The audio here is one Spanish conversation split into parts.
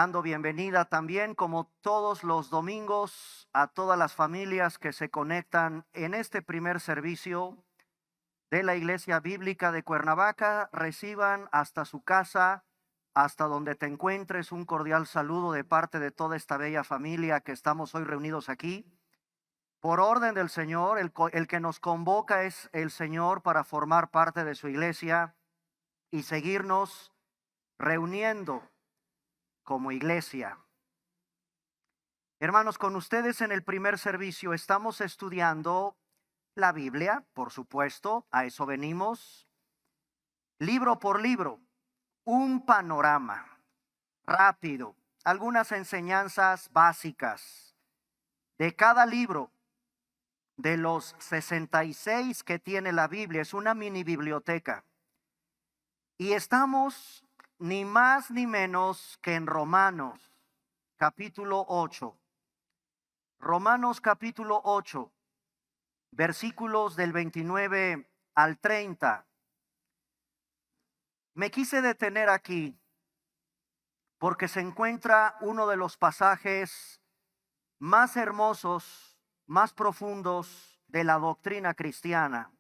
dando bienvenida también, como todos los domingos, a todas las familias que se conectan en este primer servicio de la Iglesia Bíblica de Cuernavaca. Reciban hasta su casa, hasta donde te encuentres, un cordial saludo de parte de toda esta bella familia que estamos hoy reunidos aquí. Por orden del Señor, el que nos convoca es el Señor para formar parte de su iglesia y seguirnos reuniendo como iglesia. Hermanos, con ustedes en el primer servicio estamos estudiando la Biblia, por supuesto, a eso venimos, libro por libro, un panorama rápido, algunas enseñanzas básicas de cada libro de los 66 que tiene la Biblia. Es una mini biblioteca. Y estamos ni más ni menos que en Romanos capítulo 8. Romanos capítulo 8, versículos del 29 al 30. Me quise detener aquí porque se encuentra uno de los pasajes más hermosos, más profundos de la doctrina cristiana.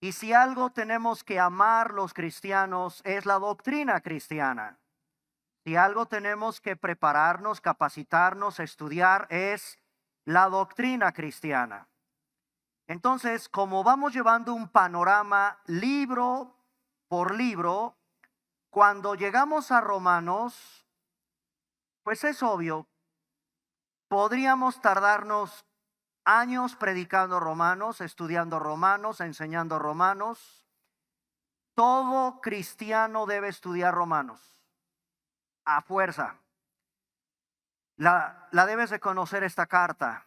Y si algo tenemos que amar los cristianos es la doctrina cristiana. Si algo tenemos que prepararnos, capacitarnos, estudiar es la doctrina cristiana. Entonces, como vamos llevando un panorama libro por libro, cuando llegamos a Romanos, pues es obvio, podríamos tardarnos años predicando Romanos, estudiando Romanos, enseñando Romanos. Todo cristiano debe estudiar Romanos. A fuerza. La debes de conocer esta carta,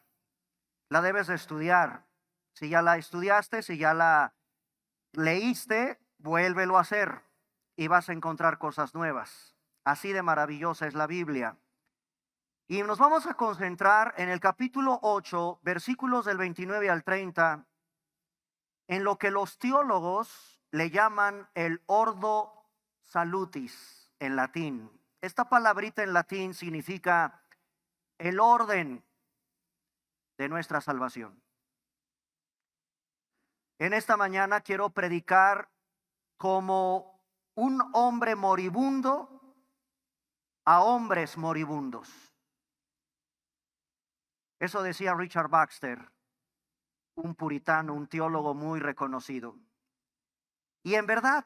la debes de estudiar. Si ya la estudiaste, si ya la leíste, vuélvelo a hacer y vas a encontrar cosas nuevas. Así de maravillosa es la Biblia. Y nos vamos a concentrar en el capítulo 8, versículos del 29 al 30, en lo que los teólogos le llaman el ordo salutis en latín. Esta palabrita en latín significa el orden de nuestra salvación. En esta mañana quiero predicar como un hombre moribundo a hombres moribundos. Eso decía Richard Baxter, un puritano, un teólogo muy reconocido. Y en verdad,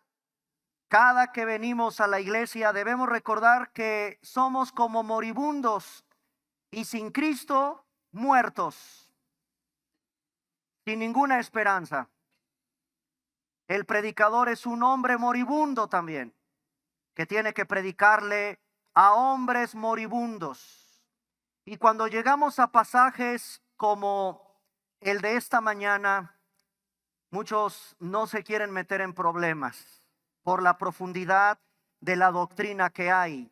cada que venimos a la iglesia debemos recordar que somos como moribundos y sin Cristo muertos, sin ninguna esperanza. El predicador es un hombre moribundo también, que tiene que predicarle a hombres moribundos. Y cuando llegamos a pasajes como el de esta mañana, muchos no se quieren meter en problemas por la profundidad de la doctrina que hay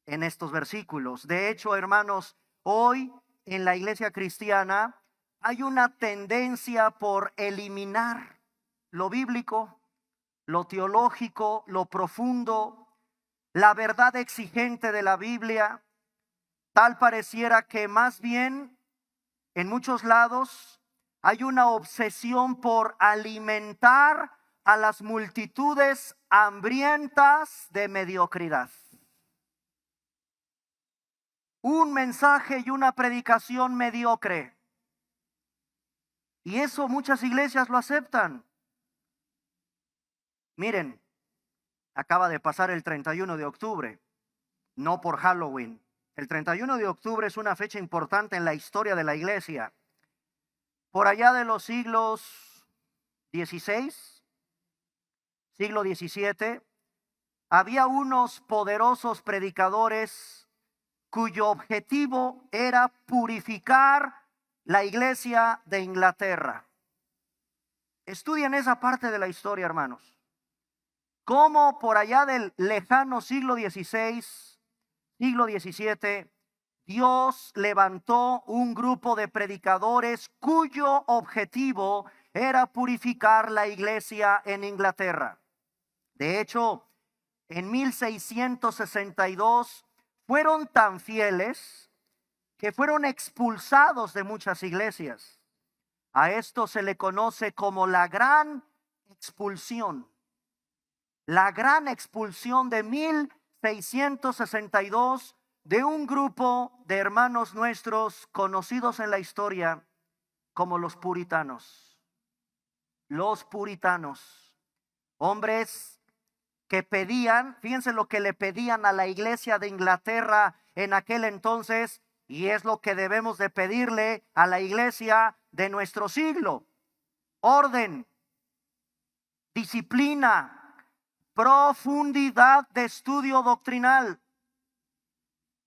en estos versículos. De hecho, hermanos, hoy en la iglesia cristiana hay una tendencia por eliminar lo bíblico, lo teológico, lo profundo, la verdad exigente de la Biblia. Tal pareciera que más bien en muchos lados hay una obsesión por alimentar a las multitudes hambrientas de mediocridad. Un mensaje y una predicación mediocre. Y eso muchas iglesias lo aceptan. Miren, acaba de pasar el 31 de octubre, no por Halloween. El 31 de octubre es una fecha importante en la historia de la iglesia. Por allá de los siglos XVI, siglo XVII, había unos poderosos predicadores cuyo objetivo era purificar la iglesia de Inglaterra. Estudien esa parte de la historia, hermanos. Cómo por allá del lejano siglo XVI, siglo XVII, Dios levantó un grupo de predicadores cuyo objetivo era purificar la iglesia en Inglaterra. De hecho, en 1662 fueron tan fieles que fueron expulsados de muchas iglesias. A esto se le conoce como la gran expulsión. La gran expulsión de 1662 de un grupo de hermanos nuestros conocidos en la historia como los puritanos. Los puritanos, hombres que pedían, fíjense lo que le pedían a la iglesia de Inglaterra en aquel entonces, y es lo que debemos de pedirle a la iglesia de nuestro siglo: orden, disciplina, profundidad de estudio doctrinal,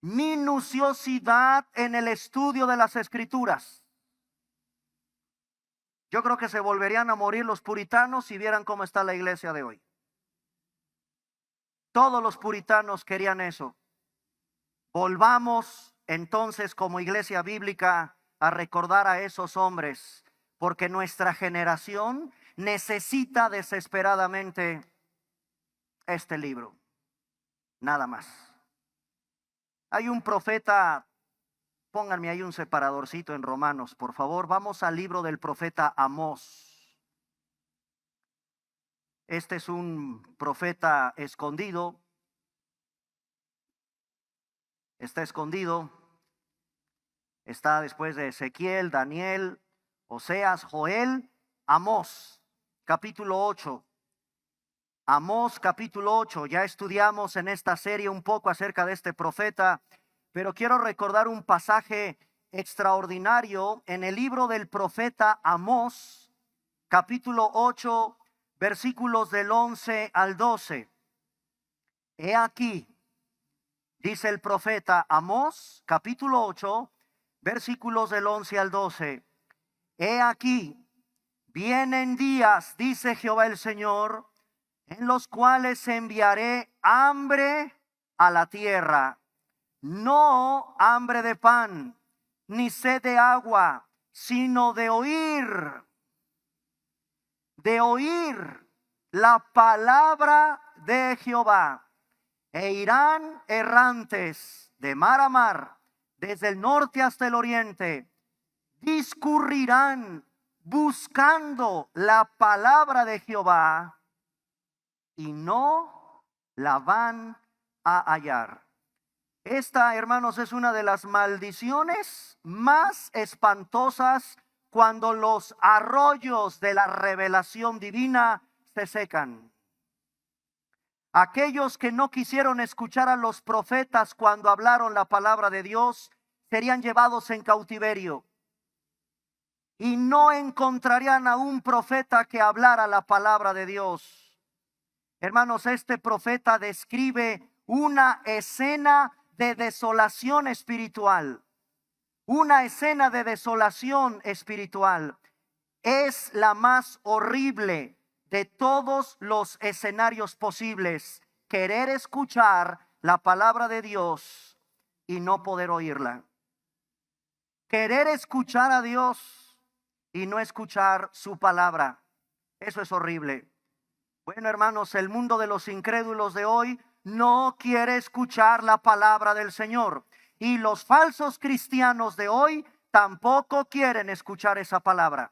minuciosidad en el estudio de las escrituras. Yo creo que se volverían a morir los puritanos si vieran cómo está la iglesia de hoy. Todos los puritanos querían eso. Volvamos entonces como iglesia bíblica a recordar a esos hombres, porque nuestra generación necesita desesperadamente este libro. Nada más. Hay un profeta, pónganme ahí un separadorcito en Romanos, por favor. Vamos al libro del profeta Amós. Este es un profeta escondido. Está escondido. Está después de Ezequiel, Daniel, Oseas, Joel, Amós, capítulo 8. Amós, capítulo 8. Ya estudiamos en esta serie un poco acerca de este profeta, pero quiero recordar un pasaje extraordinario en el libro del profeta Amós, capítulo 8, versículos del 11 al 12. He aquí, dice el profeta Amós, capítulo 8, versículos del 11 al 12. He aquí, vienen días, dice Jehová el Señor, en los cuales enviaré hambre a la tierra, no hambre de pan, ni sed de agua, sino de oír la palabra de Jehová. E irán errantes de mar a mar, desde el norte hasta el oriente, discurrirán buscando la palabra de Jehová y no la van a hallar. Esta, hermanos, es una de las maldiciones más espantosas cuando los arroyos de la revelación divina se secan. Aquellos que no quisieron escuchar a los profetas cuando hablaron la palabra de Dios serían llevados en cautiverio y no encontrarían a un profeta que hablara la palabra de Dios. Hermanos, este profeta describe una escena de desolación espiritual. Una escena de desolación espiritual. Es la más horrible de todos los escenarios posibles. Querer escuchar la palabra de Dios y no poder oírla. Querer escuchar a Dios y no escuchar su palabra. Eso es horrible. Bueno, hermanos, el mundo de los incrédulos de hoy no quiere escuchar la palabra del Señor. Y los falsos cristianos de hoy tampoco quieren escuchar esa palabra.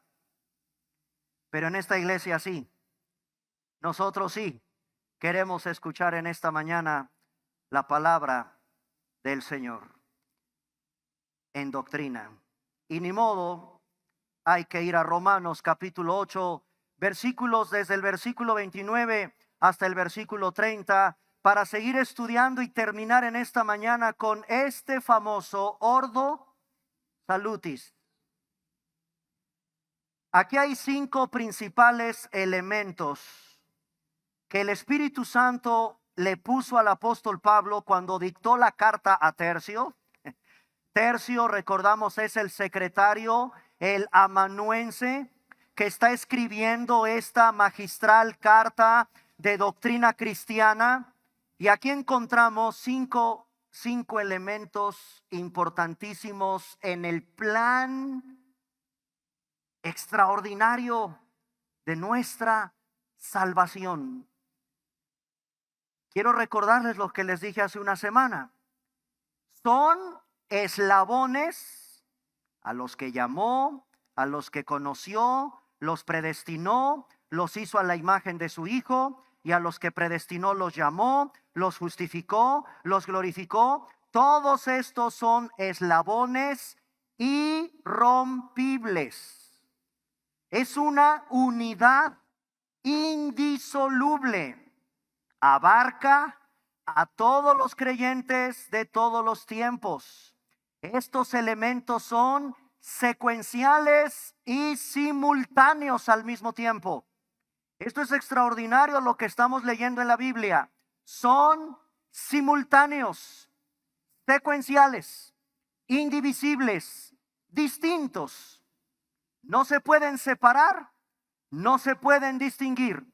Pero en esta iglesia sí. Nosotros sí queremos escuchar en esta mañana la palabra del Señor en doctrina. Y ni modo, hay que ir a Romanos capítulo 8, versículos desde el versículo 29 hasta el versículo 30, para seguir estudiando y terminar en esta mañana con este famoso Ordo Salutis. Aquí hay 5 principales elementos que el Espíritu Santo le puso al apóstol Pablo cuando dictó la carta a Tercio. Tercio, recordamos, es el secretario, el amanuense, que está escribiendo esta magistral carta de doctrina cristiana. Y aquí encontramos cinco elementos importantísimos en el plan extraordinario de nuestra salvación. Quiero recordarles lo que les dije hace una semana. son eslabones a los que llamó, a los que conoció, los predestinó, los hizo a la imagen de su Hijo, y a los que predestinó los llamó, los justificó, los glorificó. Todos estos son eslabones irrompibles. Es una unidad indisoluble. Abarca a todos los creyentes de todos los tiempos. Estos elementos son secuenciales y simultáneos al mismo tiempo. Esto es extraordinario lo que estamos leyendo en la Biblia. Son simultáneos, secuenciales, indivisibles, distintos. No se pueden separar, no se pueden distinguir.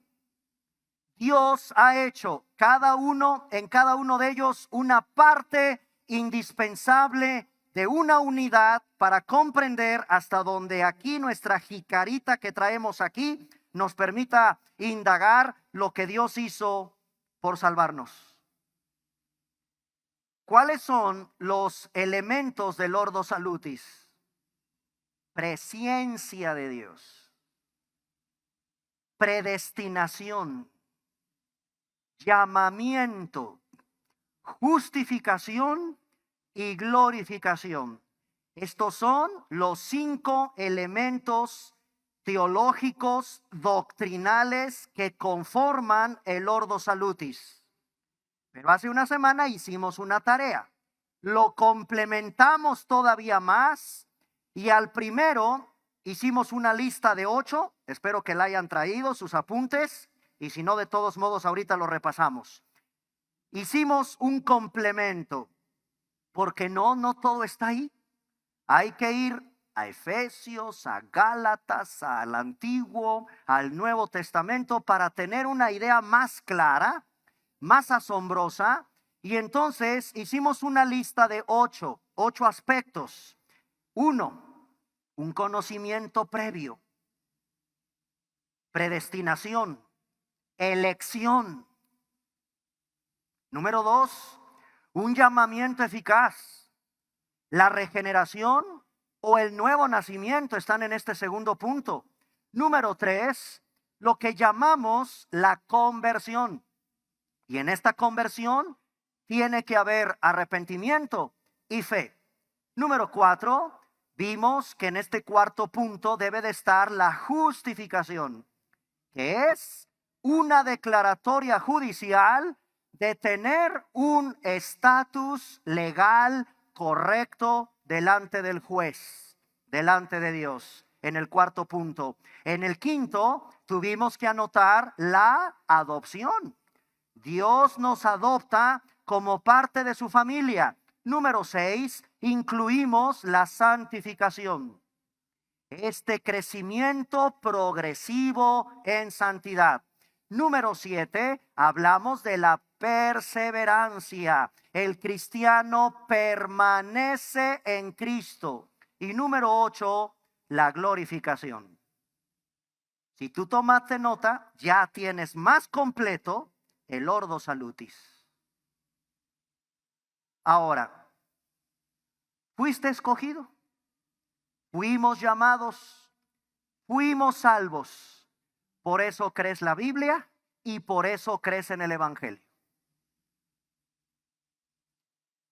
Dios ha hecho en cada uno de ellos una parte indispensable de una unidad para comprender hasta donde aquí nuestra jicarita que traemos aquí nos permita indagar lo que Dios hizo por salvarnos. ¿Cuáles son los elementos del Ordo Salutis? Presciencia de Dios, predestinación, llamamiento, justificación y glorificación. Estos son los 5 elementos teológicos, doctrinales que conforman el Ordo Salutis. Pero hace una semana hicimos una tarea. Lo complementamos todavía más y al primero hicimos una lista de 8. Espero que la hayan traído, sus apuntes, y si no, de todos modos, ahorita lo repasamos. Hicimos un complemento, porque no todo está ahí. Hay que ir a Efesios, a Gálatas, al Antiguo, al Nuevo Testamento para tener una idea más clara, más asombrosa. Y entonces hicimos una lista de 8 aspectos. 1, un conocimiento previo, predestinación, elección. Número 2, un llamamiento eficaz. La regeneración o el nuevo nacimiento están en este segundo punto. Número 3, lo que llamamos la conversión. Y en esta conversión tiene que haber arrepentimiento y fe. Número 4, vimos que en este cuarto punto debe de estar la justificación, que es una declaratoria judicial de tener un estatus legal correcto delante del juez, delante de Dios, en el cuarto punto. En el quinto tuvimos que anotar la adopción. Dios nos adopta como parte de su familia. Número 6, incluimos la santificación. Este crecimiento progresivo en santidad. Número 7, hablamos de la perseverancia. El cristiano permanece en Cristo. Y número 8, la glorificación. Si tú tomaste nota, ya tienes más completo el Ordo Salutis. Ahora, fuiste escogido, fuimos llamados, fuimos salvos. Por eso crees la Biblia y por eso crees en el Evangelio.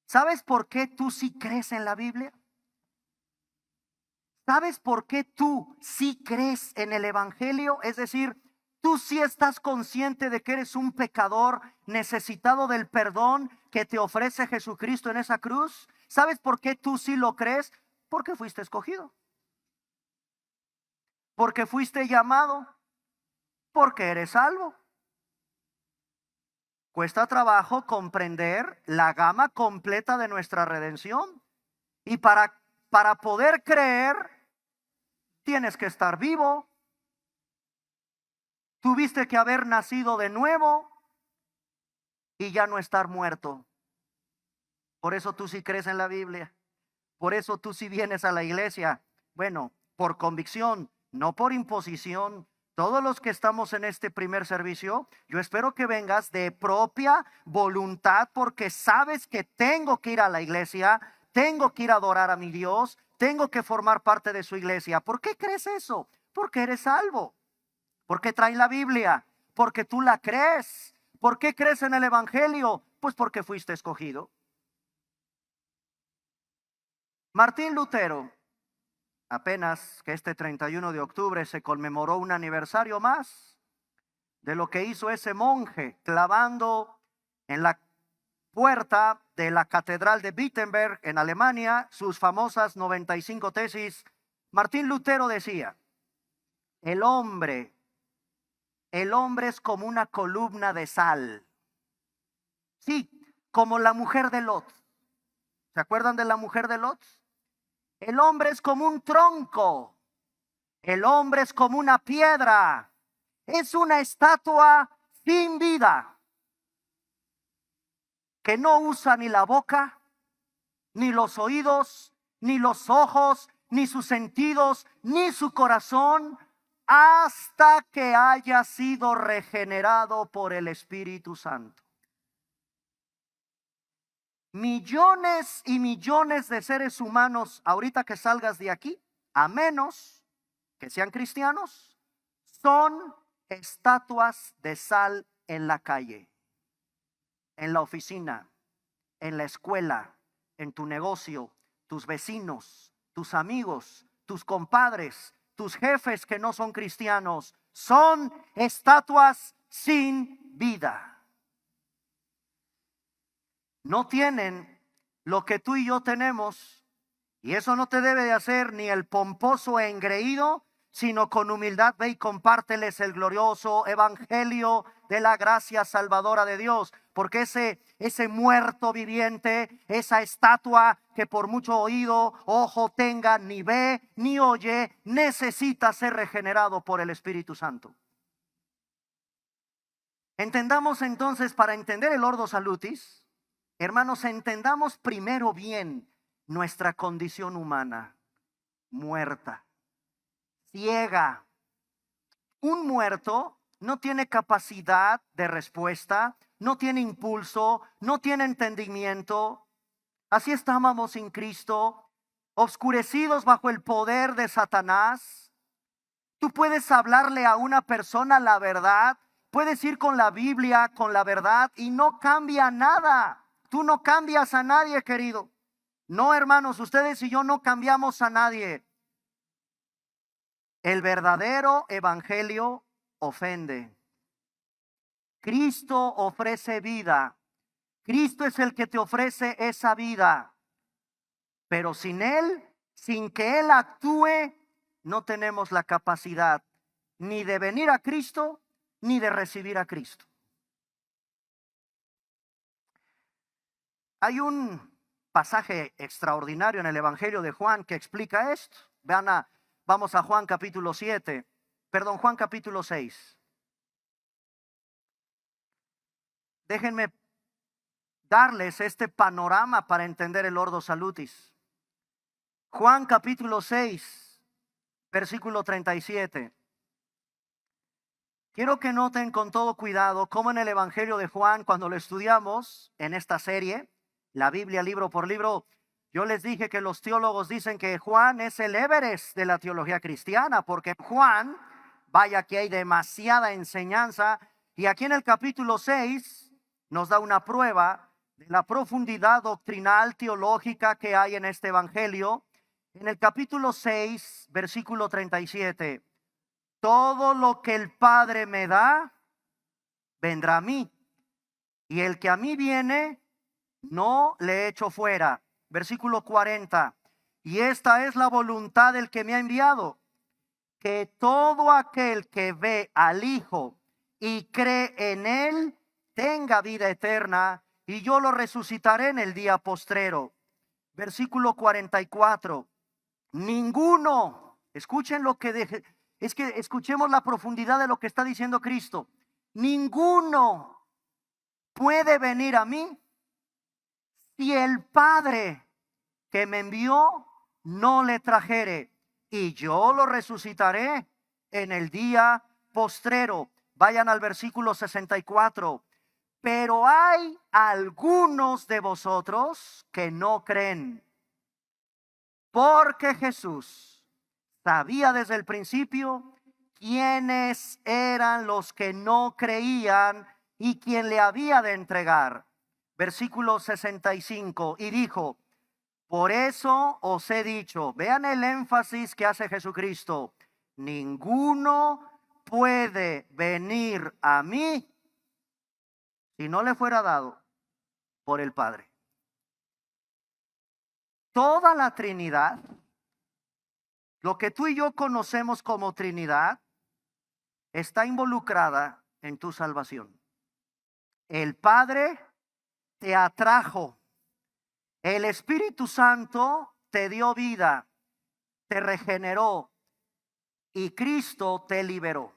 ¿Sabes por qué tú sí crees en la Biblia? ¿Sabes por qué tú sí crees en el Evangelio? Es decir, tú sí estás consciente de que eres un pecador necesitado del perdón que te ofrece Jesucristo en esa cruz. ¿Sabes por qué tú sí lo crees? Porque fuiste escogido. Porque fuiste llamado. Porque eres salvo. Cuesta trabajo comprender la gama completa de nuestra redención. Y para poder creer, tienes que estar vivo. Tuviste que haber nacido de nuevo y ya no estar muerto. Por eso tú sí crees en la Biblia. Por eso tú sí vienes a la iglesia. Bueno, por convicción, no por imposición. todos los que estamos en este primer servicio, yo espero que vengas de propia voluntad porque sabes que tengo que ir a la iglesia, tengo que ir a adorar a mi Dios, tengo que formar parte de su iglesia. ¿Por qué crees eso? Porque eres salvo. ¿Por qué traes la Biblia? Porque tú la crees. ¿Por qué crees en el Evangelio? Pues porque fuiste escogido. Martín Lutero, apenas que este 31 de octubre se conmemoró un aniversario más de lo que hizo ese monje clavando en la puerta de la catedral de Wittenberg en Alemania sus famosas 95 tesis. Martín Lutero decía, el hombre es como una columna de sal. Sí, como la mujer de Lot. ¿Se acuerdan de la mujer de Lot? El hombre es como un tronco. El hombre es como una piedra. Es una estatua sin vida, que no usa ni la boca, ni los oídos, ni los ojos, ni sus sentidos, ni su corazón, hasta que haya sido regenerado por el Espíritu Santo. Millones y millones de seres humanos, ahorita que salgas de aquí, a menos que sean cristianos, son estatuas de sal en la calle, en la oficina, en la escuela, en tu negocio, tus vecinos, tus amigos, tus compadres, tus jefes que no son cristianos, son estatuas sin vida. No tienen lo que tú y yo tenemos, y eso no te debe de hacer ni el pomposo e engreído, sino con humildad ve y compárteles el glorioso evangelio de la gracia salvadora de Dios, porque ese muerto viviente, esa estatua que por mucho oído, ojo tenga, ni ve, ni oye, necesita ser regenerado por el Espíritu Santo. Entendamos entonces, para entender el Ordo Salutis, hermanos, entendamos primero bien nuestra condición humana, muerta, ciega. Un muerto no tiene capacidad de respuesta, no tiene impulso, no tiene entendimiento. Así estábamos sin Cristo, oscurecidos bajo el poder de Satanás. Tú puedes hablarle a una persona la verdad, puedes ir con la Biblia, con la verdad, y no cambia nada. Tú no cambias a nadie, querido. No, hermanos, ustedes y yo no cambiamos a nadie. El verdadero evangelio ofende. Cristo ofrece vida. Cristo es el que te ofrece esa vida. Pero sin Él, sin que Él actúe, no tenemos la capacidad ni de venir a Cristo, ni de recibir a Cristo. Hay un pasaje extraordinario en el Evangelio de Juan que explica esto. Vamos a Juan capítulo 6. Déjenme darles este panorama para entender el Ordo Salutis. Juan capítulo 6, versículo 37. Quiero que noten con todo cuidado cómo en el Evangelio de Juan, cuando lo estudiamos en esta serie, la Biblia libro por libro, yo les dije que los teólogos dicen que Juan es el Everest de la teología cristiana, porque Juan, vaya que hay demasiada enseñanza, y aquí en el capítulo 6 nos da una prueba de la profundidad doctrinal teológica que hay en este Evangelio. En el capítulo 6, versículo 37, todo lo que el Padre me da, vendrá a mí, y el que a mí viene, no le echo fuera. Versículo 40, y esta es la voluntad del que me ha enviado, que todo aquel que ve al Hijo y cree en Él, tenga vida eterna, y yo lo resucitaré en el día postrero. Versículo 44, ninguno, escuchen lo que es que escuchemos la profundidad de lo que está diciendo Cristo. Ninguno puede venir a mí si el Padre que me envió no le trajere, y yo lo resucitaré en el día postrero. Vayan al versículo 64. Pero hay algunos de vosotros que no creen, porque Jesús sabía desde el principio quiénes eran los que no creían y quién le había de entregar. Versículo 65, y dijo: por eso os he dicho, vean el énfasis que hace Jesucristo, ninguno puede venir a mí si no le fuera dado por el Padre. Toda la Trinidad, lo que tú y yo conocemos como Trinidad, está involucrada en tu salvación. El Padre te atrajo, el Espíritu Santo te dio vida, te regeneró y Cristo te liberó.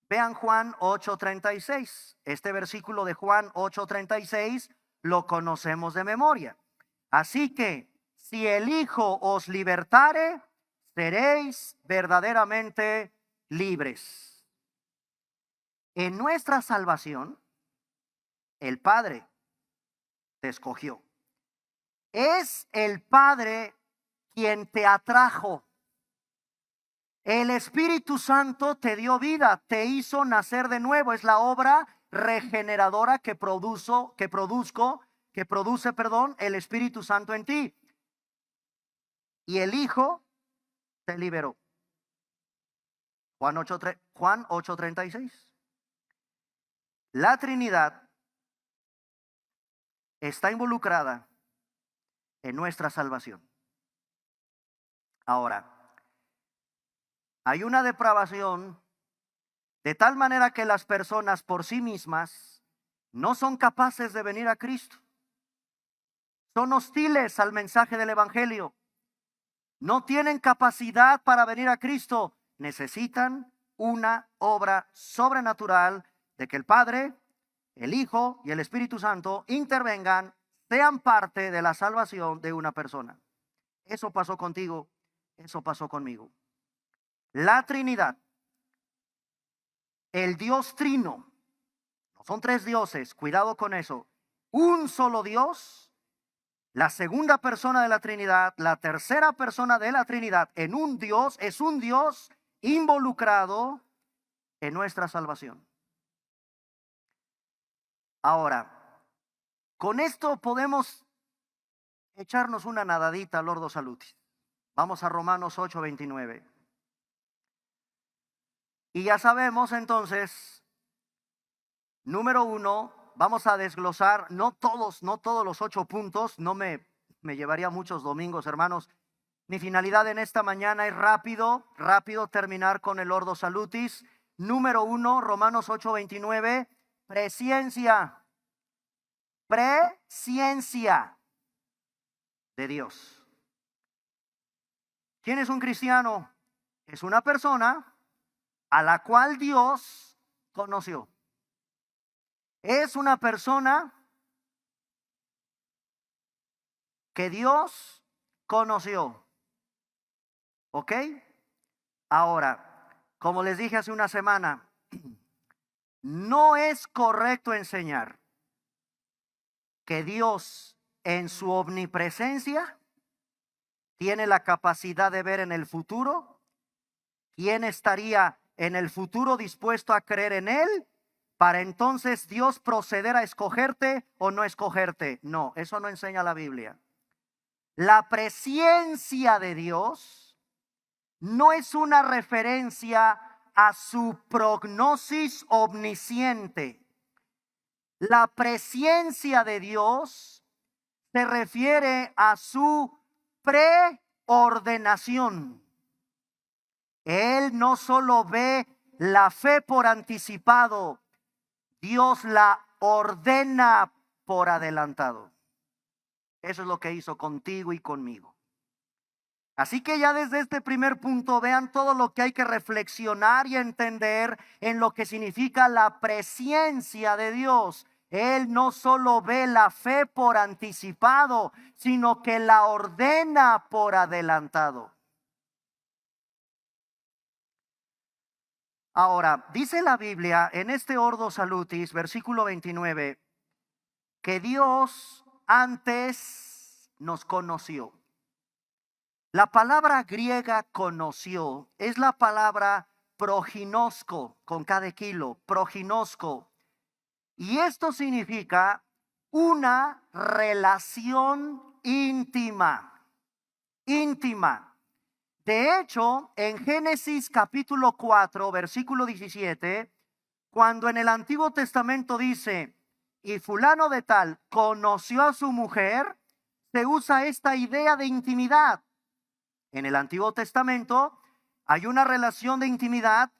Vean Juan 8:36. Este versículo de Juan 8:36 lo conocemos de memoria. Así que si el Hijo os libertare, seréis verdaderamente libres. En nuestra salvación, el Padre te escogió. Es el Padre quien te atrajo. El Espíritu Santo te dio vida, te hizo nacer de nuevo. Es la obra regeneradora que produce el Espíritu Santo en ti. Y el Hijo te liberó. Juan 8:36. La Trinidad está involucrada en nuestra salvación. Ahora, hay una depravación de tal manera que las personas por sí mismas no son capaces de venir a Cristo. Son hostiles al mensaje del Evangelio. No tienen capacidad para venir a Cristo. Necesitan una obra sobrenatural de que el Padre, el Hijo y el Espíritu Santo intervengan, sean parte de la salvación de una persona. Eso pasó contigo, eso pasó conmigo. La Trinidad, el Dios trino, no son tres dioses, cuidado con eso. Un solo Dios, la segunda persona de la Trinidad, la tercera persona de la Trinidad en un Dios, es un Dios involucrado en nuestra salvación. Ahora, con esto podemos echarnos una nadadita, Lordo Salutis. Vamos a Romanos 8:29. Y ya sabemos entonces, número uno, vamos a desglosar, no todos los 8 puntos, me llevaría muchos domingos, hermanos. Mi finalidad en esta mañana es rápido terminar con el Ordo Salutis. Número 1, Romanos 8:29, presciencia de Dios. ¿Quién es un cristiano? Es una persona a la cual Dios conoció. Es una persona que Dios conoció. ¿Ok? Ahora, como les dije hace una semana, no es correcto enseñar que Dios en su omnipresencia tiene la capacidad de ver en el futuro. ¿Quién estaría en el futuro dispuesto a creer en Él para entonces Dios proceder a escogerte o no escogerte? No, eso no enseña la Biblia. La presciencia de Dios no es una referencia a su prognosis omnisciente. La presciencia de Dios se refiere a su preordenación. Él no solo ve la fe por anticipado, Dios la ordena por adelantado. Eso es lo que hizo contigo y conmigo. Así que ya desde este primer punto vean todo lo que hay que reflexionar y entender en lo que significa la presciencia de Dios. Él no solo ve la fe por anticipado, sino que la ordena por adelantado. Ahora, dice la Biblia en este Ordo Salutis, versículo 29, que Dios antes nos conoció. La palabra griega conoció es la palabra proginosko, con cada kilo, proginosko. Y esto significa una relación íntima, íntima. De hecho, en Génesis capítulo 4, versículo 17, cuando en el Antiguo Testamento dice, y fulano de tal conoció a su mujer, se usa esta idea de intimidad. En el Antiguo Testamento hay una relación de intimidad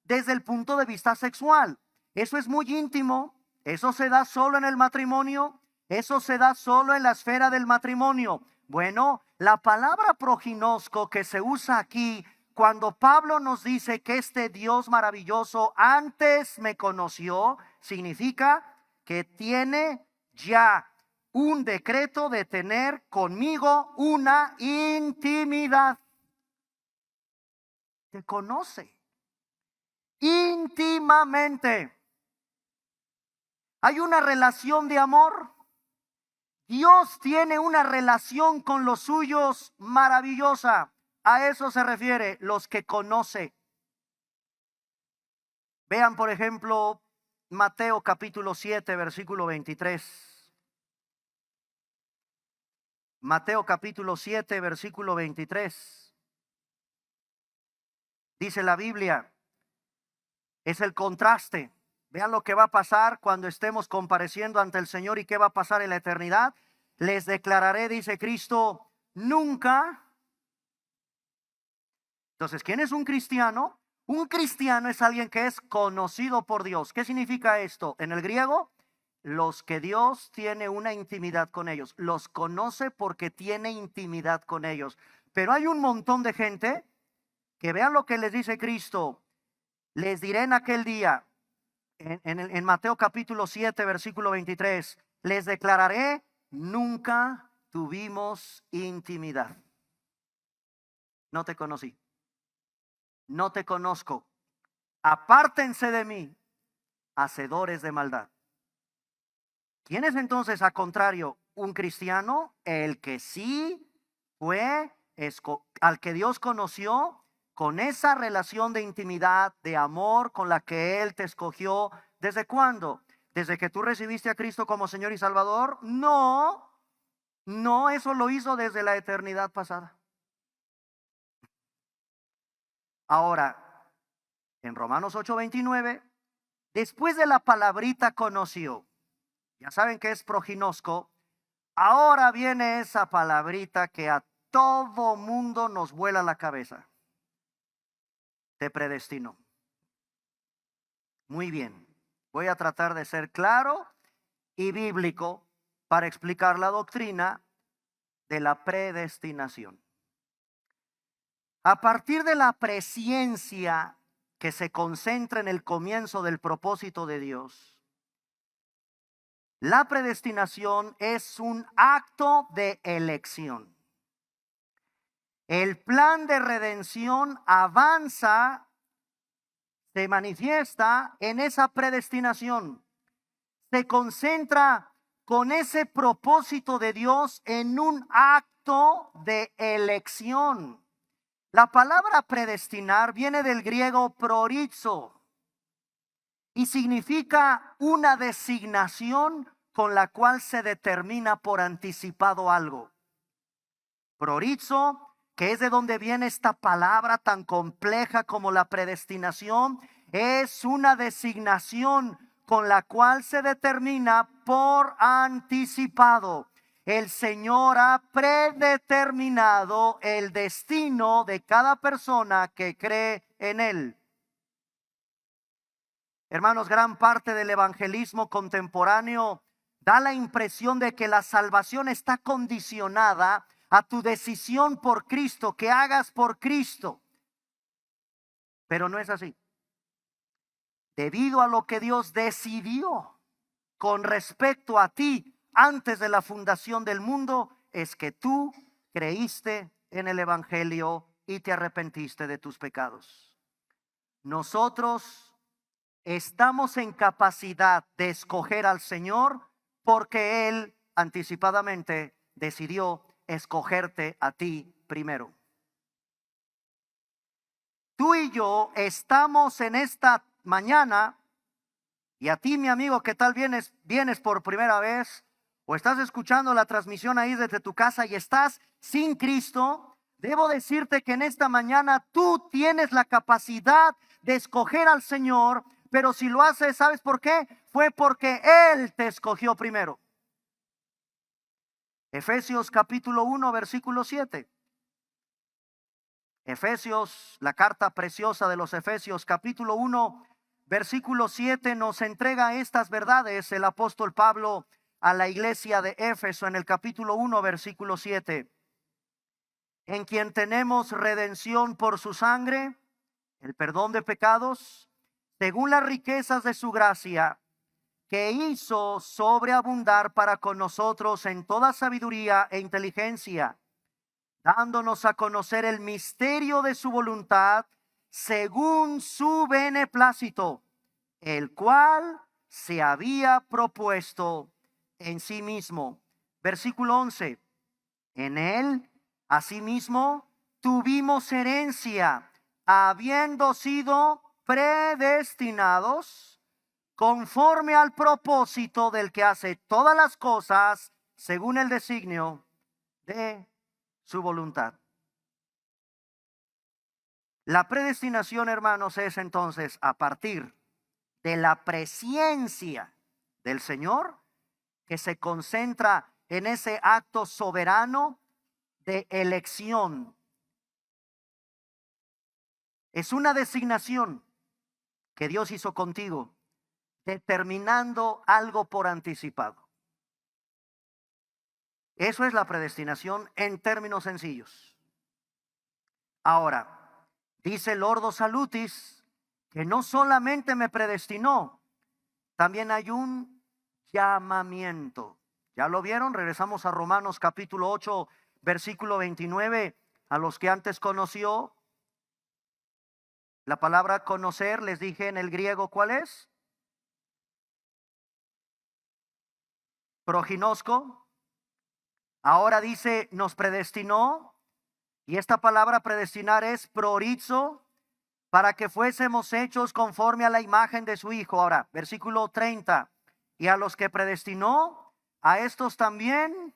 desde el punto de vista sexual. Eso es muy íntimo, eso se da solo en el matrimonio, eso se da solo en la esfera del matrimonio. Bueno, la palabra proginosco que se usa aquí, cuando Pablo nos dice que este Dios maravilloso antes me conoció, significa que tiene ya un decreto de tener conmigo una intimidad. Te conoce íntimamente. Hay una relación de amor. Dios tiene una relación con los suyos maravillosa. A eso se refiere los que conoce. Vean, por ejemplo, Mateo capítulo 7, versículo 23. Mateo capítulo 7, versículo 23. Dice la Biblia, es el contraste. Vean lo que va a pasar cuando estemos compareciendo ante el Señor y qué va a pasar en la eternidad. Les declararé, dice Cristo, nunca. Entonces, ¿quién es un cristiano? Un cristiano es alguien que es conocido por Dios. ¿Qué significa esto? En el griego, los que Dios tiene una intimidad con ellos. Los conoce porque tiene intimidad con ellos. Pero hay un montón de gente que vean lo que les dice Cristo. Les diré en aquel día, en Mateo capítulo 7, versículo 23, les declararé, nunca tuvimos intimidad. No te conocí. No te conozco. Apártense de mí, hacedores de maldad. ¿Quién es entonces, a contrario, un cristiano? El que sí fue, al que Dios conoció con esa relación de intimidad, de amor con la que Él te escogió. ¿Desde cuándo? ¿Desde que tú recibiste a Cristo como Señor y Salvador? No, no, eso lo hizo desde la eternidad pasada. Ahora, en Romanos 8:29, después de la palabrita conoció, ya saben que es proginosco, ahora viene esa palabrita que a todo mundo nos vuela la cabeza. Te predestinó. Muy bien, voy a tratar de ser claro y bíblico para explicar la doctrina de la predestinación. A partir de la presciencia que se concentra en el comienzo del propósito de Dios, la predestinación es un acto de elección. El plan de redención avanza, se manifiesta en esa predestinación. Se concentra con ese propósito de Dios en un acto de elección. La palabra predestinar viene del griego prorizo y significa una designación con la cual se determina por anticipado algo. Prorizo, que es de donde viene esta palabra tan compleja como la predestinación, es una designación con la cual se determina por anticipado. El Señor ha predeterminado el destino de cada persona que cree en Él. Hermanos, gran parte del evangelismo contemporáneo da la impresión de que la salvación está condicionada a tu decisión por Cristo, que hagas por Cristo. Pero no es así. Debido a lo que Dios decidió con respecto a ti antes de la fundación del mundo, es que tú creíste en el evangelio y te arrepentiste de tus pecados. nosotros estamos en capacidad de escoger al Señor porque Él anticipadamente decidió escogerte a ti primero. Tú y yo estamos en esta mañana, y a ti, mi amigo, que tal vienes por primera vez o estás escuchando la transmisión ahí desde tu casa y estás sin Cristo, debo decirte que en esta mañana tú tienes la capacidad de escoger al Señor, pero si lo haces, ¿sabes por qué? Fue porque Él te escogió primero. Efesios capítulo 1, versículo 7. Efesios, la carta preciosa de los Efesios, capítulo 1, versículo 7, nos entrega estas verdades el apóstol Pablo a la iglesia de Éfeso en el capítulo 1, versículo 7. En quien tenemos redención por su sangre, el perdón de pecados, según las riquezas de su gracia, que hizo sobreabundar para con nosotros en toda sabiduría e inteligencia, dándonos a conocer el misterio de su voluntad, según su beneplácito, el cual se había propuesto en sí mismo. Versículo 11. En él, asimismo, tuvimos herencia, habiendo sido predestinados conforme al propósito del que hace todas las cosas según el designio de su voluntad. La predestinación, hermanos, es entonces a partir de la presencia del Señor, que se concentra en ese acto soberano de elección. Es una designación que Dios hizo contigo, determinando algo por anticipado. Eso es la predestinación en términos sencillos. Ahora, dice el Ordo Salutis que no solamente me predestinó, también hay un llamamiento. ¿Ya lo vieron? Regresamos a Romanos capítulo 8, versículo 29. A los que antes conoció, la palabra conocer, les dije en el griego, ¿cuál es? Proginosko. Ahora dice, nos predestinó. Y esta palabra predestinar es proorizo, para que fuésemos hechos conforme a la imagen de su Hijo. Ahora, versículo 30. Y a los que predestinó, a estos también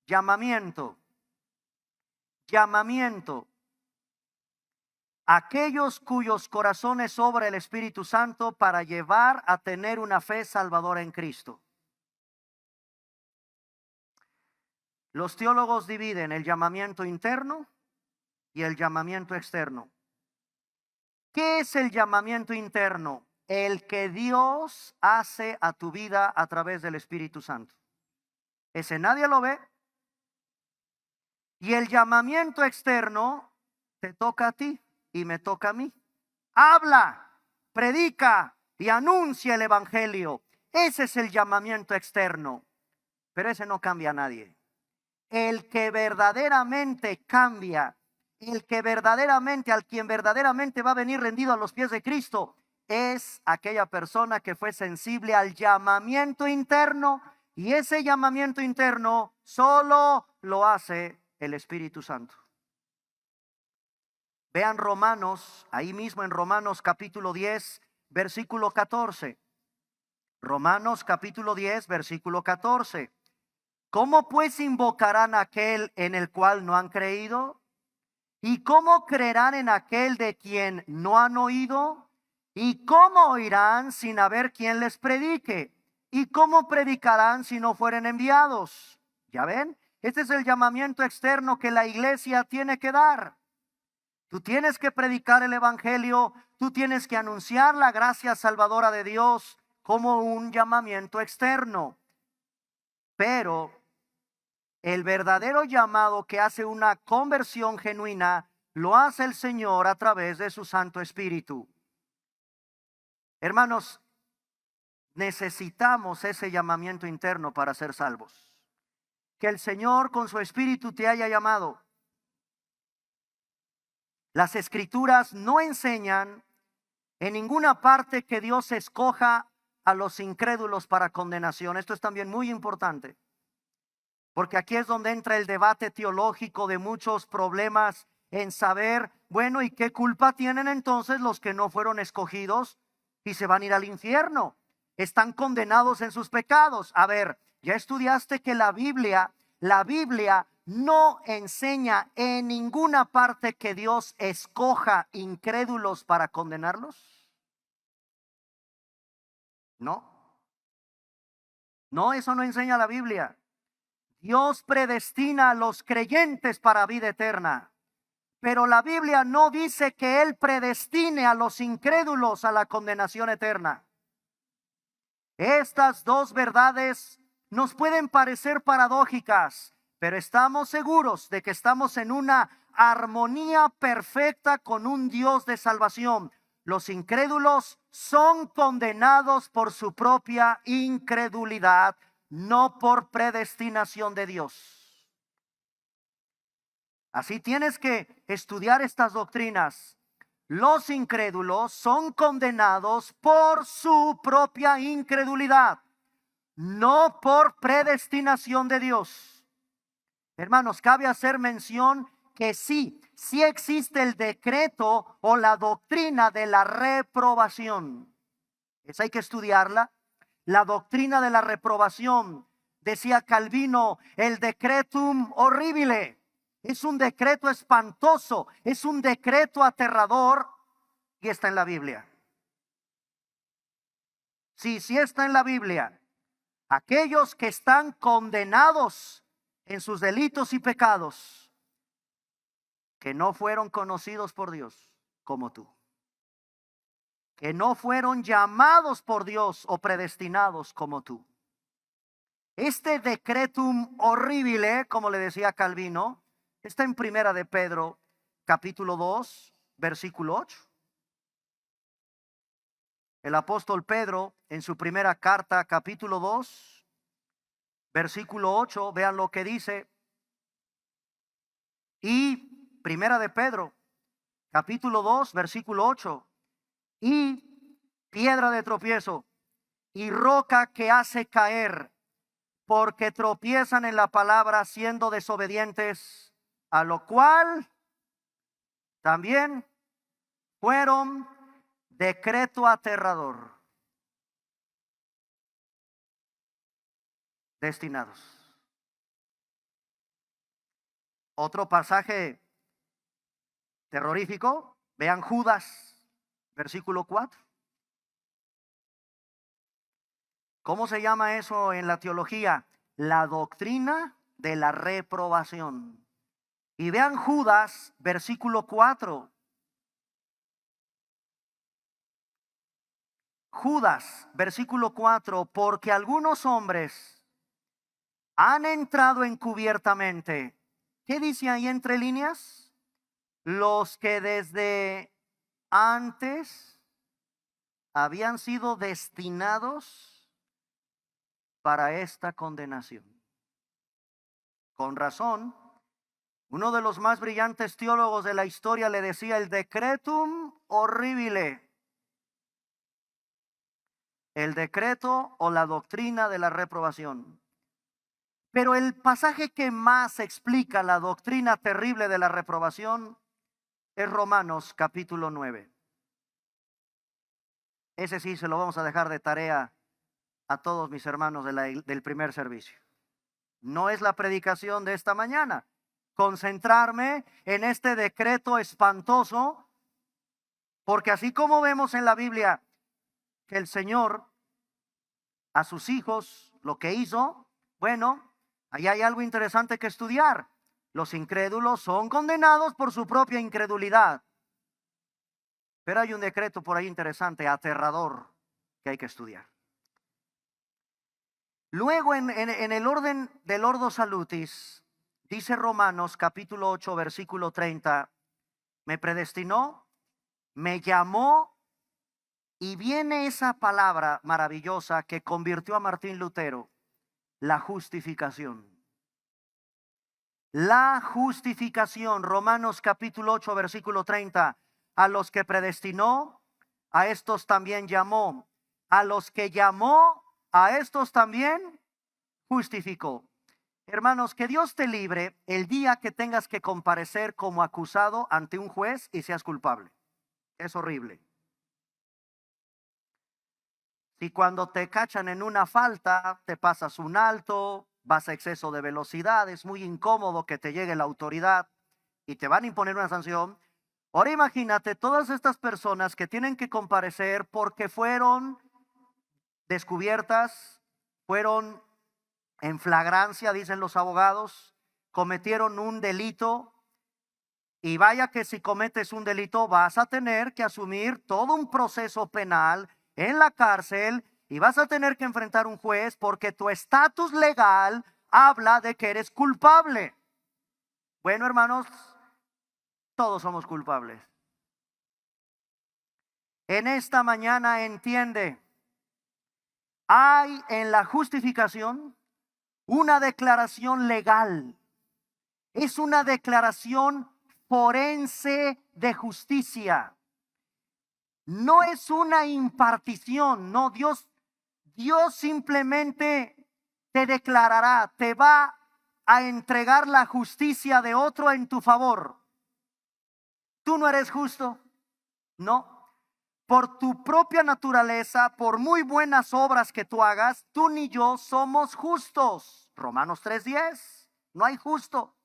llamamiento. Llamamiento. Aquellos cuyos corazones obra el Espíritu Santo para llevar a tener una fe salvadora en Cristo. Los teólogos dividen el llamamiento interno y el llamamiento externo. ¿Qué es el llamamiento interno? El que Dios hace a tu vida a través del Espíritu Santo. Ese nadie lo ve. Y el llamamiento externo te toca a ti y me toca a mí. Habla, predica y anuncia el Evangelio. Ese es el llamamiento externo. Pero ese no cambia a nadie. El que verdaderamente cambia, el que verdaderamente, al quien verdaderamente va a venir rendido a los pies de Cristo, es aquella persona que fue sensible al llamamiento interno, y ese llamamiento interno solo lo hace el Espíritu Santo. Vean Romanos, ahí mismo en Romanos capítulo 10, versículo 14. Romanos capítulo 10, versículo 14. ¿Cómo pues invocarán a aquel en el cual no han creído? ¿Y cómo creerán en aquel de quien no han oído? ¿Y cómo oirán sin haber quien les predique? ¿Y cómo predicarán si no fueren enviados? ¿Ya ven? Este es el llamamiento externo que la iglesia tiene que dar. Tú tienes que predicar el Evangelio, tú tienes que anunciar la gracia salvadora de Dios como un llamamiento externo. Pero el verdadero llamado que hace una conversión genuina lo hace el Señor a través de su Santo Espíritu. Hermanos, necesitamos ese llamamiento interno para ser salvos. Que el Señor con su Espíritu te haya llamado. Las Escrituras no enseñan en ninguna parte que Dios escoja a los incrédulos para condenación. Esto es también muy importante, porque aquí es donde entra el debate teológico de muchos problemas en saber, bueno, ¿y qué culpa tienen entonces los que no fueron escogidos y se van a ir al infierno? Están condenados en sus pecados. A ver, ¿ya estudiaste que la Biblia no enseña en ninguna parte que Dios escoja incrédulos para condenarlos? No. No, eso no enseña la Biblia. Dios predestina a los creyentes para vida eterna, pero la Biblia no dice que Él predestine a los incrédulos a la condenación eterna. Estas dos verdades nos pueden parecer paradójicas, pero estamos seguros de que estamos en una armonía perfecta con un Dios de salvación. Los incrédulos son condenados por su propia incredulidad, no por predestinación de Dios. Así tienes que estudiar estas doctrinas. Los incrédulos son condenados por su propia incredulidad, no por predestinación de Dios. Hermanos, cabe hacer mención que sí existe el decreto o la doctrina de la reprobación. Esa hay que estudiarla. La doctrina de la reprobación, decía Calvino, el decretum horribile. Es un decreto espantoso, es un decreto aterrador y está en la Biblia. Sí está en la Biblia. Aquellos que están condenados en sus delitos y pecados, que no fueron conocidos por Dios como tú, que no fueron llamados por Dios o predestinados como tú. Este decretum horribile, como le decía Calvino, está en Primera de Pedro, capítulo 2, versículo 8. El apóstol Pedro, en su primera carta, capítulo 2, versículo 8, vean lo que dice. Y Primera de Pedro, capítulo 2, versículo 8. Y piedra de tropiezo y roca que hace caer, porque tropiezan en la palabra siendo desobedientes, a lo cual también fueron decreto aterrador destinados. Otro pasaje terrorífico, vean Judas, versículo 4. ¿Cómo se llama eso en la teología? La doctrina de la reprobación. Y vean Judas, versículo 4. Judas, versículo 4, porque algunos hombres han entrado encubiertamente. ¿Qué dice ahí entre líneas? Los que desde antes habían sido destinados para esta condenación. Con razón, uno de los más brillantes teólogos de la historia le decía el decretum horribile. El decreto o la doctrina de la reprobación. Pero el pasaje que más explica la doctrina terrible de la reprobación es Romanos capítulo 9. Ese sí se lo vamos a dejar de tarea a todos mis hermanos del primer servicio. No es la predicación de esta mañana. Concentrarme en este decreto espantoso, porque así como vemos en la Biblia que el Señor a sus hijos lo que hizo, bueno, ahí hay algo interesante que estudiar. Los incrédulos son condenados por su propia incredulidad. Pero hay un decreto por ahí interesante, aterrador, que hay que estudiar. Luego en el orden del Ordo Salutis, dice Romanos capítulo 8, versículo 30, me predestinó, me llamó, y viene esa palabra maravillosa que convirtió a Martín Lutero, la justificación. La justificación, Romanos capítulo 8, versículo 30, a los que predestinó, a estos también llamó. A los que llamó, a estos también justificó. Hermanos, que Dios te libre el día que tengas que comparecer como acusado ante un juez y seas culpable. Es horrible. Si cuando te cachan en una falta, te pasas un alto, vas a exceso de velocidad, es muy incómodo que te llegue la autoridad y te van a imponer una sanción. Ahora imagínate todas estas personas que tienen que comparecer porque fueron descubiertas, fueron en flagrancia, dicen los abogados, cometieron un delito. Y vaya que si cometes un delito vas a tener que asumir todo un proceso penal en la cárcel y vas a tener que enfrentar un juez porque tu estatus legal habla de que eres culpable. Bueno, hermanos, todos somos culpables. En esta mañana entiende, hay en la justificación una declaración legal. Es una declaración forense de justicia. No es una impartición, no, Dios simplemente te declarará, te va a entregar la justicia de otro en tu favor. Tú no eres justo, no. Por tu propia naturaleza, por muy buenas obras que tú hagas, tú ni yo somos justos. Romanos 3:10, no hay justo,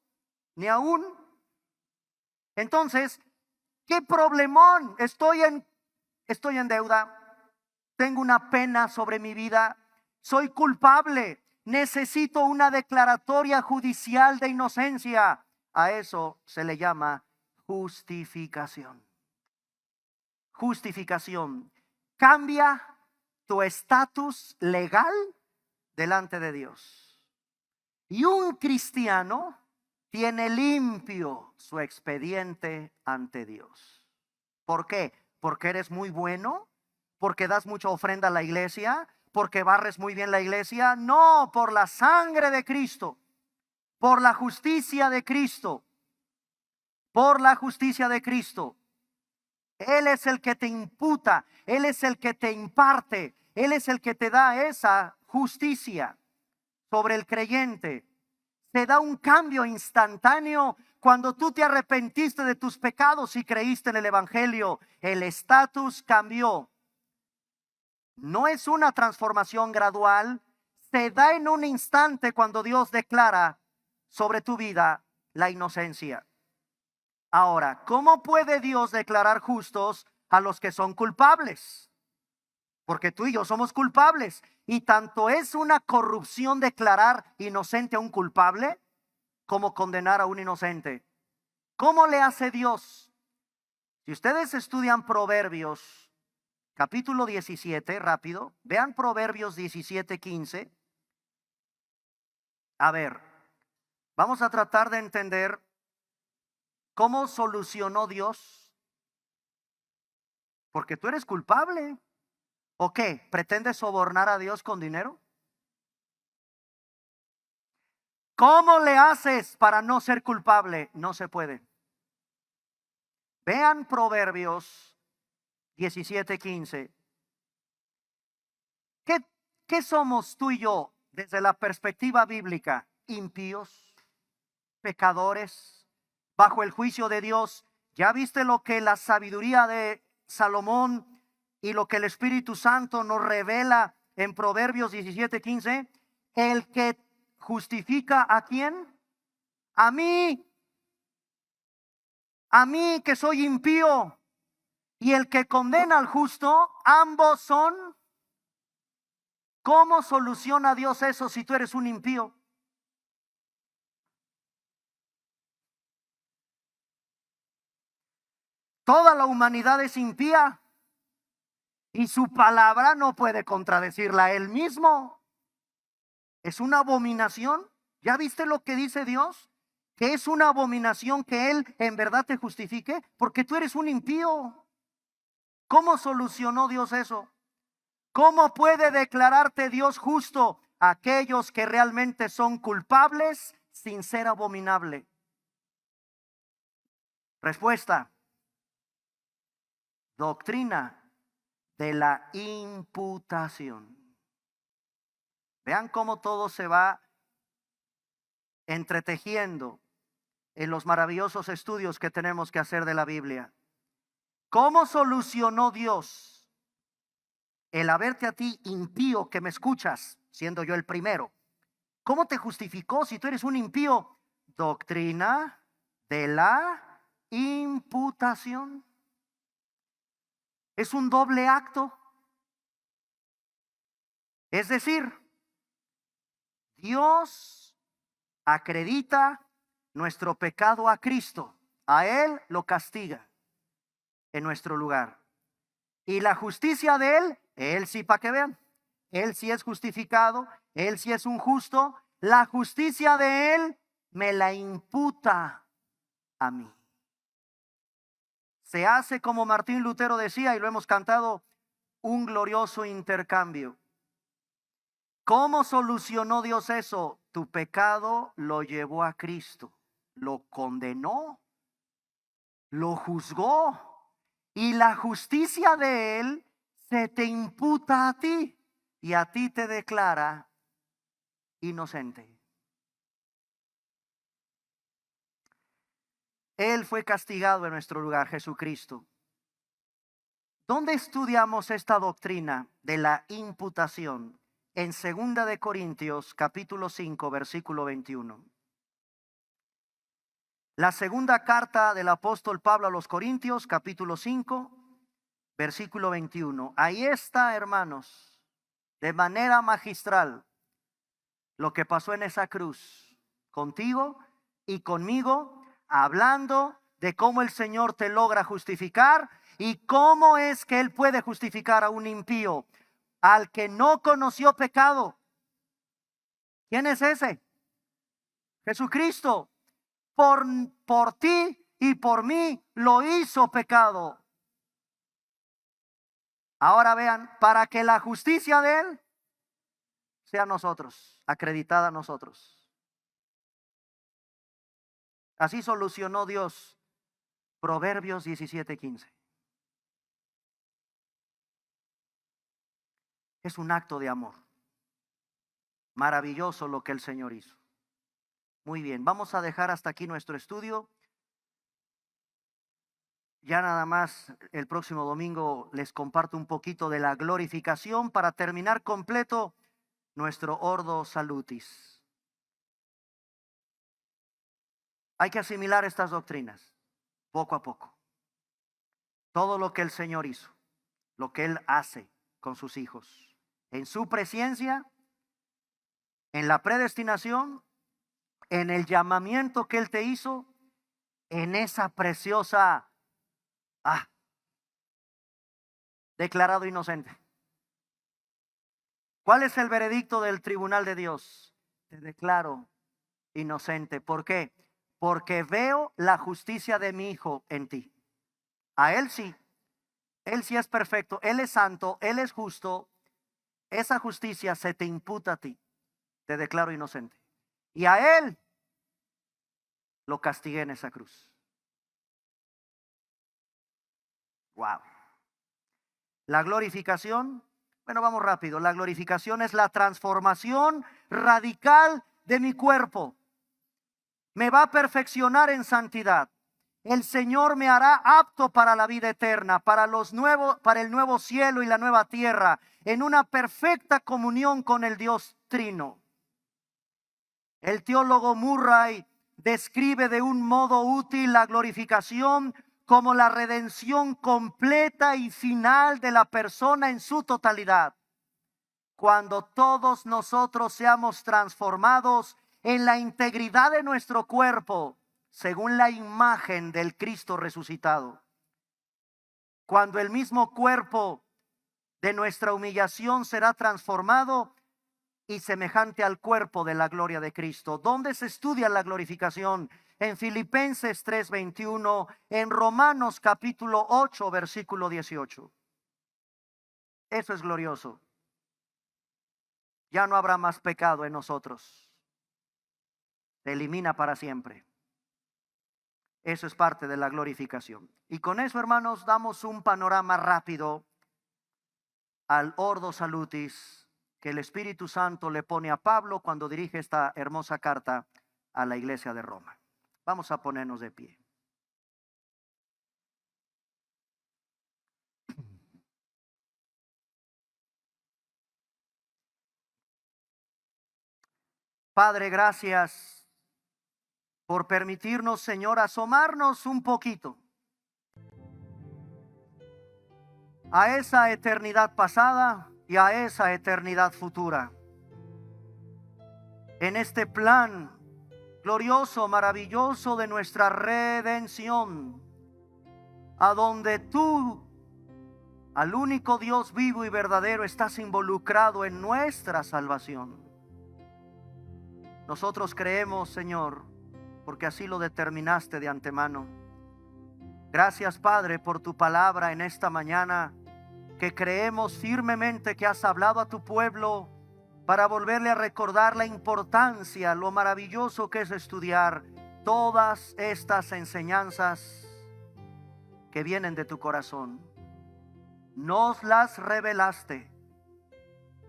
ni aún. Entonces, ¿qué problemón? Estoy en deuda, tengo una pena sobre mi vida, soy culpable, necesito una declaratoria judicial de inocencia. A eso se le llama justificación. Justificación cambia tu estatus legal delante de Dios. Y un cristiano tiene limpio su expediente ante Dios. ¿Por qué? Porque eres muy bueno, porque das mucha ofrenda a la iglesia, porque barres muy bien la iglesia. No, por la sangre de Cristo, por la justicia de Cristo, por la justicia de Cristo. Él es el que te imputa, Él es el que te imparte, Él es el que te da esa justicia sobre el creyente. Se da un cambio instantáneo cuando tú te arrepentiste de tus pecados y creíste en el evangelio. El estatus cambió. No es una transformación gradual, se da en un instante cuando Dios declara sobre tu vida la inocencia. Ahora, ¿cómo puede Dios declarar justos a los que son culpables? Porque tú y yo somos culpables. Y tanto es una corrupción declarar inocente a un culpable como condenar a un inocente. ¿Cómo le hace Dios? Si ustedes estudian Proverbios, capítulo 17, rápido, vean Proverbios 17:15. A ver, vamos a tratar de entender cómo solucionó Dios. Porque tú eres culpable. ¿O qué? ¿Pretendes sobornar a Dios con dinero? ¿Cómo le haces para no ser culpable? No se puede. Vean Proverbios 17:15. ¿Qué somos tú y yo desde la perspectiva bíblica? Impíos, pecadores, bajo el juicio de Dios. ¿Ya viste lo que la sabiduría de Salomón y lo que el Espíritu Santo nos revela en Proverbios 17:15? El que justifica ¿a quién? A mí que soy impío, y el que condena al justo, ambos son. ¿Cómo soluciona Dios eso si tú eres un impío? Toda la humanidad es impía y su palabra no puede contradecirla a él mismo. Es una abominación. ¿Ya viste lo que dice Dios? Que es una abominación que Él en verdad te justifique porque tú eres un impío. ¿Cómo solucionó Dios eso? ¿Cómo puede declararte Dios justo a aquellos que realmente son culpables sin ser abominable? Respuesta: doctrina de la imputación. Vean cómo todo se va entretejiendo en los maravillosos estudios que tenemos que hacer de la Biblia. ¿Cómo solucionó Dios el haberte a ti, impío, que me escuchas, siendo yo el primero? ¿Cómo te justificó si tú eres un impío? Doctrina de la imputación. Es un doble acto. Es decir, Dios acredita nuestro pecado a Cristo. A Él lo castiga en nuestro lugar. Y la justicia de Él sí, para que vean, Él sí es justificado, Él sí es un justo. La justicia de Él me la imputa a mí. Se hace, como Martín Lutero decía, y lo hemos cantado, un glorioso intercambio. ¿Cómo solucionó Dios eso? Tu pecado lo llevó a Cristo, lo condenó, lo juzgó, y la justicia de Él se te imputa a ti y a ti te declara inocente. Él fue castigado en nuestro lugar, Jesucristo. ¿Dónde estudiamos esta doctrina de la imputación? En 2 de Corintios, capítulo 5, versículo 21. La segunda carta del apóstol Pablo a los Corintios, capítulo 5, versículo 21. Ahí está, hermanos, de manera magistral, lo que pasó en esa cruz, contigo y conmigo, hablando de cómo el Señor te logra justificar y cómo es que Él puede justificar a un impío, al que no conoció pecado. ¿Quién es ese? Jesucristo. Por ti y por mí lo hizo pecado. Ahora vean, para que la justicia de Él sea a nosotros, acreditada a nosotros. Así solucionó Dios Proverbios 17:15. Es un acto de amor. Maravilloso lo que el Señor hizo. Muy bien, vamos a dejar hasta aquí nuestro estudio. Ya nada más el próximo domingo les comparto un poquito de la glorificación para terminar completo nuestro Ordo Salutis. Hay que asimilar estas doctrinas poco a poco. Todo lo que el Señor hizo, lo que Él hace con sus hijos, en su presencia, en la predestinación, en el llamamiento que Él te hizo, en esa preciosa declarado inocente. ¿Cuál es el veredicto del tribunal de Dios? Te declaro inocente. ¿Por qué? Porque veo la justicia de mi Hijo en ti. A Él sí es perfecto, Él es santo, Él es justo. Esa justicia se te imputa a ti. Te declaro inocente. Y a Él lo castigué en esa cruz. Wow. La glorificación, bueno, vamos rápido. La glorificación es la transformación radical de mi cuerpo. Me va a perfeccionar en santidad. El Señor me hará apto para la vida eterna, para el nuevo cielo y la nueva tierra, en una perfecta comunión con el Dios Trino. El teólogo Murray describe de un modo útil la glorificación como la redención completa y final de la persona en su totalidad. Cuando todos nosotros seamos transformados en la integridad de nuestro cuerpo, según la imagen del Cristo resucitado. Cuando el mismo cuerpo de nuestra humillación será transformado y semejante al cuerpo de la gloria de Cristo. ¿Dónde se estudia la glorificación? En Filipenses 3:21, en Romanos capítulo 8, versículo 18. Eso es glorioso. Ya no habrá más pecado en nosotros. Se elimina para siempre. Eso es parte de la glorificación. Y con eso, hermanos, damos un panorama rápido al Ordo Salutis que el Espíritu Santo le pone a Pablo cuando dirige esta hermosa carta a la iglesia de Roma. Vamos a ponernos de pie. Padre, gracias por permitirnos, Señor, asomarnos un poquito a esa eternidad pasada y a esa eternidad futura. En este plan glorioso, maravilloso de nuestra redención, a donde tú, al único Dios vivo y verdadero, estás involucrado en nuestra salvación. Nosotros creemos, Señor, porque así lo determinaste de antemano. Gracias, Padre, por tu palabra en esta mañana, que creemos firmemente que has hablado a tu pueblo para volverle a recordar la importancia, lo maravilloso que es estudiar todas estas enseñanzas que vienen de tu corazón. Nos las revelaste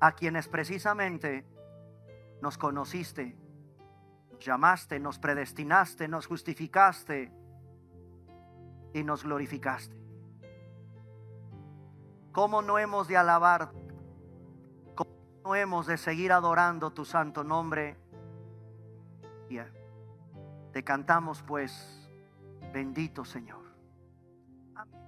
a quienes precisamente nos conociste, nos llamaste, nos predestinaste, nos justificaste y nos glorificaste. ¿Cómo no hemos de alabar? ¿Cómo no hemos de seguir adorando tu santo nombre? Te cantamos pues, bendito Señor. Amén.